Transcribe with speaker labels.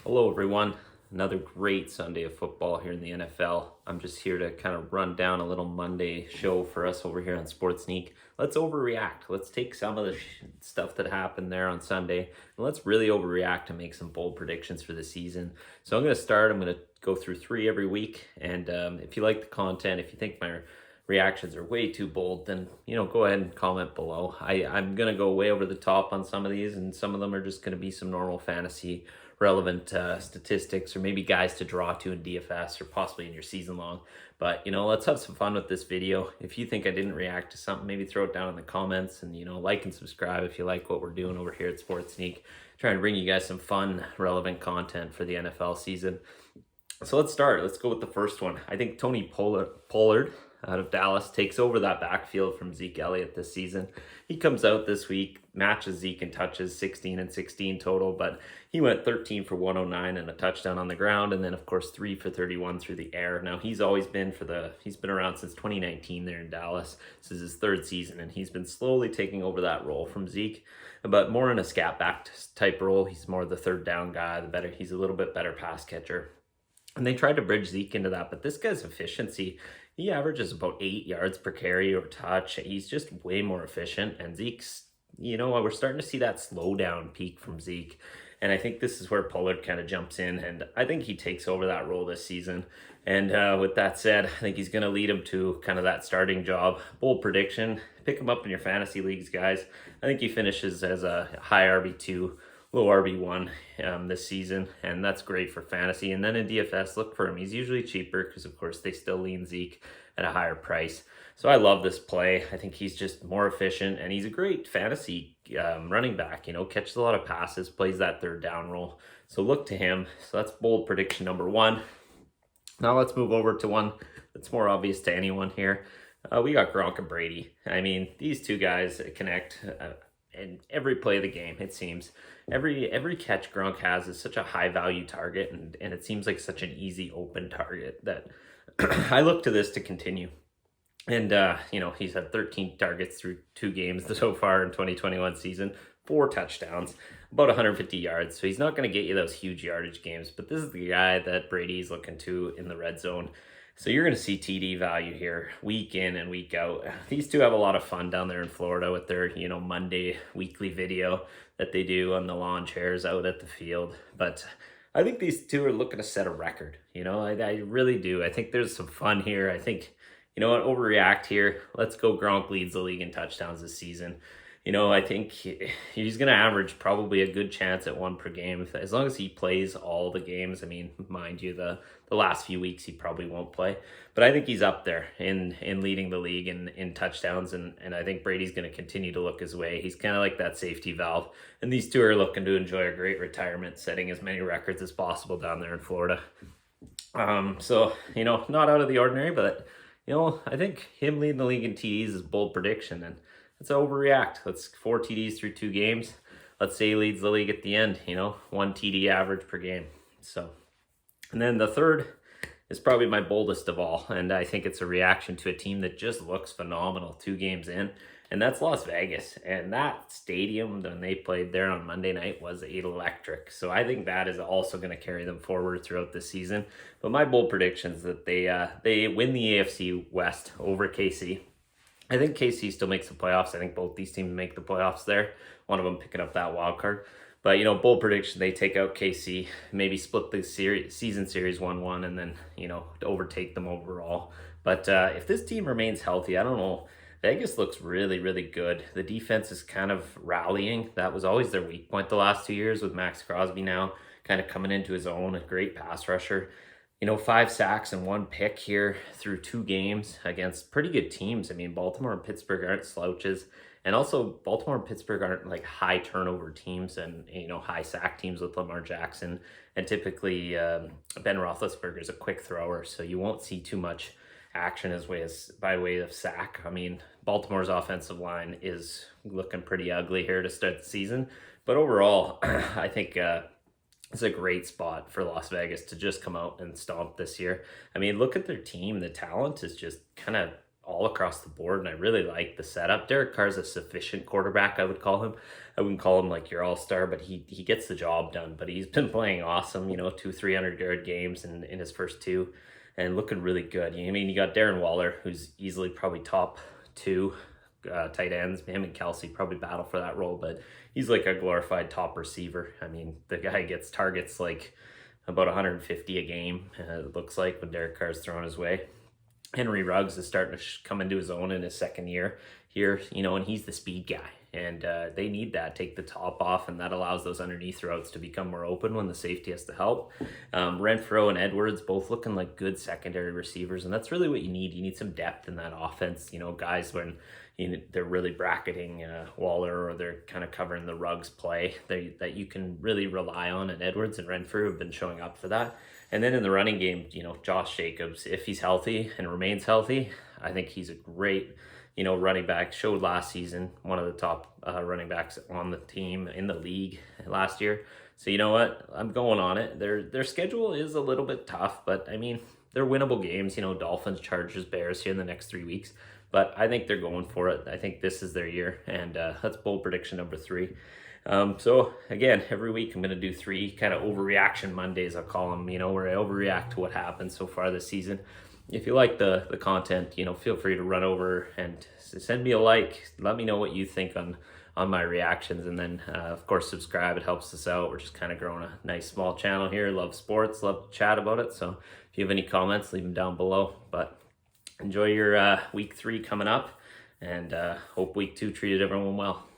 Speaker 1: Hello, everyone. Another great Sunday of football here in the NFL. I'm just here to kind of run down a little Monday show for us over here on Sportsneak. Let's overreact. Let's take some of the stuff that happened there on Sunday and let's really overreact and make some bold predictions for the season. So I'm going to start. I'm going to go through 3 every week. And if you like the content, if you think my reactions are way too bold, then go ahead and comment below. I'm gonna go way over the top on some of these, and some of them are just gonna be some normal fantasy relevant statistics, or maybe guys to draw to in DFS or possibly in your season long. But let's have some fun with this video. If you think I didn't react to something, maybe throw it down in the comments, and like and subscribe if you like what we're doing over here at Sportsneak. Trying to bring you guys some fun relevant content for the NFL season. So let's start. Let's go with the first one. I think Tony Pollard out of Dallas takes over that backfield from Zeke Elliott this season. He comes out this week, matches Zeke in touches, 16 and 16 total, but he went 13 for 109 and a touchdown on the ground, and then of course 3 for 31 through the air. Now he's been around since 2019 there in Dallas. This is his 3rd season, and he's been slowly taking over that role from Zeke, but more in a scat back type role. He's more the 3rd down guy. He's a little bit better pass catcher. And they tried to bridge Zeke into that, but this guy's efficiency, he averages about 8 yards per carry or touch. He's just way more efficient. And Zeke's, we're starting to see that slow down peak from Zeke. And I think this is where Pollard kind of jumps in. And I think he takes over that role this season. And with that said, I think he's going to lead him to kind of that starting job. Bold prediction, pick him up in your fantasy leagues, guys. I think he finishes as a high RB2. Low RB1 this season, and that's great for fantasy. And then in DFS, look for him. He's usually cheaper because, of course, they still lean Zeke at a higher price. So I love this play. I think he's just more efficient, and he's a great fantasy running back. Catches a lot of passes, plays that 3rd down role. So look to him. So that's bold prediction number 1. Now let's move over to one that's more obvious to anyone here. We got Gronk and Brady. I mean, these two guys connect in every play of the game, it seems. Every catch Gronk has is such a high value target, and it seems like such an easy open target that I look to this to continue. And he's had 13 targets through 2 games so far in 2021 season, 4 touchdowns, about 150 yards. So he's not going to get you those huge yardage games, but this is the guy that Brady's looking to in the red zone. So you're going to see TD value here week in and week out. These two have a lot of fun down there in Florida with their, Monday weekly video that they do on the lawn chairs out at the field. But I think these two are looking to set a record. I really do. I think there's some fun here. I think, overreact here. Let's go. Gronk leads the league in touchdowns this season. I think he's going to average probably a good chance at 1 per game. As long as he plays all the games. I mean, mind you, the last few weeks he probably won't play. But I think he's up there in leading the league in touchdowns. And I think Brady's going to continue to look his way. He's kind of like that safety valve. And these two are looking to enjoy a great retirement, setting as many records as possible down there in Florida. So, not out of the ordinary, but, I think him leading the league in TDs is a bold prediction. And let's overreact. Let's 4 TDs through 2 games. Let's say he leads the league at the end, 1 TD average per game. So, and then the third is probably my boldest of all. And I think it's a reaction to a team that just looks phenomenal 2 games in. And that's Las Vegas. And that stadium, when they played there on Monday night, was electric. So I think that is also going to carry them forward throughout the season. But my bold prediction is that they win the AFC West over KC. I think KC still makes the playoffs. I think both these teams make the playoffs there. One of them picking up that wild card. But, bold prediction, they take out KC, maybe split the season series 1-1, and then, overtake them overall. But if this team remains healthy, I don't know. Vegas looks really, really good. The defense is kind of rallying. That was always their weak point the last 2 years, with Max Crosby now kind of coming into his own, a great pass rusher. 5 sacks and 1 pick here through 2 games against pretty good teams. I mean, Baltimore and Pittsburgh aren't slouches. And also, Baltimore and Pittsburgh aren't like high turnover teams and, high sack teams with Lamar Jackson. And typically, Ben Roethlisberger is a quick thrower, so you won't see too much action by way of sack. I mean, Baltimore's offensive line is looking pretty ugly here to start the season. But overall, I think it's a great spot for Las Vegas to just come out and stomp this year. I mean, look at their team. The talent is just kind of all across the board, and I really like the setup. Derek Carr's a sufficient quarterback, I would call him. I wouldn't call him like your all-star, but he gets the job done. But he's been playing awesome, 300-yard games in his first two, and looking really good. I mean, you got Darren Waller, who's easily probably top two tight ends. Him and Kelsey probably battle for that role, but he's like a glorified top receiver. I mean, the guy gets targets like about 150 a game, it looks like, when Derek Carr's thrown his way. Henry Ruggs is starting to come into his own in his second year here, and he's the speed guy. And they need that, take the top off, and that allows those underneath routes to become more open when the safety has to help. Renfro and Edwards both looking like good secondary receivers, and that's really what you need. You need some depth in that offense. Guys, when they're really bracketing Waller, or they're kind of covering the Ruggs play, that you can really rely on, and Edwards and Renfro have been showing up for that. And then in the running game, Josh Jacobs, if he's healthy and remains healthy, I think he's a great running back. Showed last season, one of the top running backs on the team in the league last year. So you know what? I'm going on it. Their schedule is a little bit tough, but I mean, they're winnable games. Dolphins, Chargers, Bears here in the next 3 weeks. But I think they're going for it. I think this is their year, and that's bold prediction number 3. So again, every week I'm going to do 3 kind of overreaction Mondays, I'll call them, where I overreact to what happened so far this season. If you like the content, feel free to run over and send me a like. Let me know what you think on my reactions. And then, of course, subscribe. It helps us out. We're just kind of growing a nice small channel here. Love sports, love to chat about it. So if you have any comments, leave them down below. But enjoy your week 3 coming up, and hope week 2 treated everyone well.